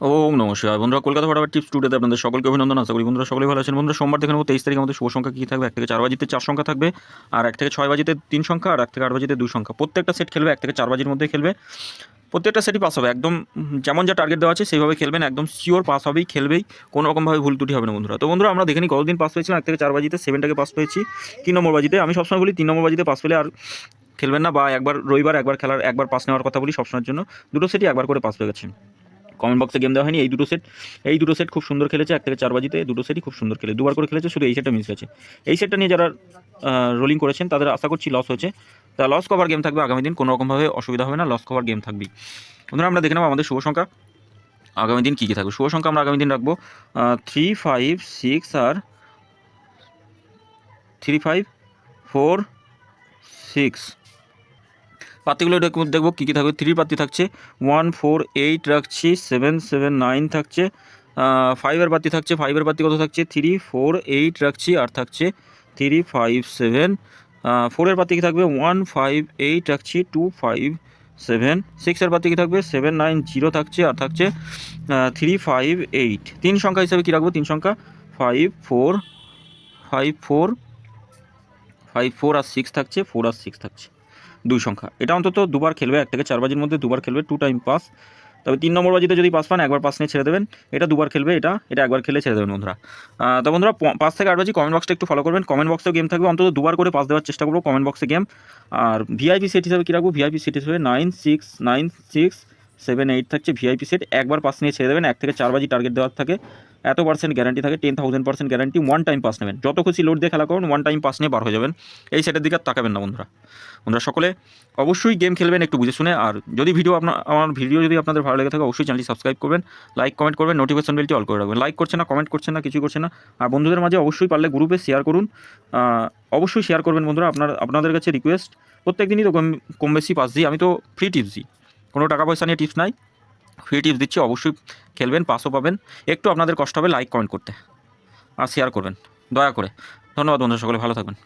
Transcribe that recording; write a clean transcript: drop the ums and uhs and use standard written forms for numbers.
ওম নমস্কার বন্ধুরা, কলকাতা ফটাফট টিপস টুডেতে আপনাদের সকলকে অভিনন্দন। আশা করি বন্ধুরা সকলেই ভালো আছেন। বন্ধুরা, সোমবার দেখে নেব 23 তারিখ আমাদের শুভ সংখ্যা কী থাকবে। 1 থেকে 4 বাজিতে 4 সংখ্যা থাকবে, আর 1 থেকে 6 বাজিতে 3 সংখ্যা, আর 1 থেকে 8 বাজিতে 2 সংখ্যা। প্রত্যেকটা সেট খেলবে 1 থেকে 4 বাজির মধ্যে খেলবে। প্রত্যেকটা সেটই পাস হবে একদম, যেমন যা টার্গেট দেওয়া আছে সেইভাবে খেলবেন, একদম শিওর পাস হবেই, খেলবেই, কোনো রকমভাবে ভুল ত্রুটি হবে না বন্ধুরা। তো বন্ধুরা, আমরা দেখে নিই কতদিন পাস পেয়েছিলাম। 1 থেকে 4 বাজিতে 7টাকে পাস পেয়েছি, 3 নম্বর বাজিতে। আমি সবসময় বলি 3 নম্বর বাজিতে পাস পেলে আর খেলবেন না, বা একবার রবিবার একবার খেলার একবার পাস নেওয়ার কথা বলি সবসময়ের জন্য। দুটো সেটই একবার করে পাস পেয়ে গেছে। কমেন্ট বক্সে গেম দেওয়া হয়নি। এই দুটো সেট খুব সুন্দর খেলেছে। 1 থেকে 4 বাজিতে দুটো সেটই খুব সুন্দর খেলে, দুবার করে খেলেছে, শুধু এই সেটটা মিস গেছে। এই সেটটা নিয়ে যারা রোলিং করেছেন তাদের আশা করছি লস হয়েছে। তা লস কভার গেম থাকবে আগামী দিন, কোনো রকমভাবে অসুবিধা হবে না, লস কভার গেম থাকবেই। বন্ধুরা, আমরা দেখে নেব আমাদের শুভ সংখ্যা আগামী দিন কী কী থাকবে। শুভ সংখ্যা আমরা আগামী দিন রাখবো 3, 5, 6 আর 3, 5, 4, 6। পাত্তিগুলো দেখবো কী কী থাকবে। 3 পাত্তি থাকছে, 1, 4, 8 রাখছি, 7, 7, 9 থাকছে। 5-এর পাত্তি থাকছে, 5-এর পাত্তি কত থাকছে, 3, 4, 8 রাখছি, আর থাকছে 3, 5, 7। 4-এর পাত্তি কী থাকবে, 1, 5, 8 রাখছি, 2, 5, 7। 6-এর পাত্তি কী থাকবে, 7, 9, 0 থাকছে, আর থাকছে 3, 5, 8। 3 সংখ্যা হিসাবে কী রাখবো, 3 সংখ্যা 5, 4, 5, 4, 5, 4 আর 6 থাকছে, 4 আর 6 থাকছে। 2 সংখ্যা, এটা অন্তত দুবার খেলবে। 1 থেকে 4 বাজির মধ্যে দুবার খেলবে, 2 টাইম পাস। তবে 3 নম্বর বাজিতে যদি পাস পান, একবার পাস নিয়ে ছেড়ে দেবেন। এটা দুবার খেলবে, এটা একবার খেলে ছেড়ে দেবেন বন্ধুরা। তো বন্ধুরা, 5 থেকে 8 বাজি কমেন্ট বক্সটা একটু ফলো করবেন। কমেন্ট বক্সেও গেম থাকবে, অন্তত দুবার করে পাস দেওয়ার চেষ্টা করবো কমেন্ট বক্সে গেম। আর ভিআইপি সেট হিসাবে কী রাখবো, ভিআইপি সেট হিসাবে 9, 6, 9, 6, 7, 8 থাকছে ভিআইপি সেট। একবার পাস নিয়ে ছেড়ে দেবেন। 1 থেকে 4 বাজি টার্গেট দেওয়ার থাকে, এত % গ্যারান্টি থাকে, 10,000% গ্যারান্টি। 1 টাইম পাস নেবেন, যত খুশি লোড দিয়ে খেলা করুন, 1 টাইম পাস নিয়ে বার হয়ে যাবেন। এই সেটের দিকে আর তাকাবেন না বন্ধুরা। সকলে অবশ্যই গেম খেলবেন একটু বুঝে শুনে। আর যদি আমার ভিডিও যদি আপনাদের ভালো লেগে থাকে, অবশ্যই চ্যানেলটি সাবস্ক্রাইব করবেন, লাইক কমেন্ট করবেন, নোটিফিকেশন বেলটি অল করে রাখবেন। লাইক করছে না, কমেন্ট করছে না, কিছুই করছে না। আর বন্ধুদের মাঝে অবশ্যই পারলে গ্রুপে শেয়ার করুন, অবশ্যই শেয়ার করবেন বন্ধুরা। আপনাদের কাছে রিকোয়েস্ট, প্রত্যেক দিনই তো কম বেশি পাস দিই, আমি তো ফ্রি টিপস দিই, কোনো টাকা পয়সা নিয়ে টিপস নাই, ফ্রি টিপস দিচ্ছি। অবশ্যই খেলবেন, পাসও পাবেন। একটু আপনাদের কষ্ট হবে লাইক কমেন্ট করতে, আর শেয়ার করবেন দয়া করে। ধন্যবাদ বন্ধুরা, সকলে ভালো থাকবেন।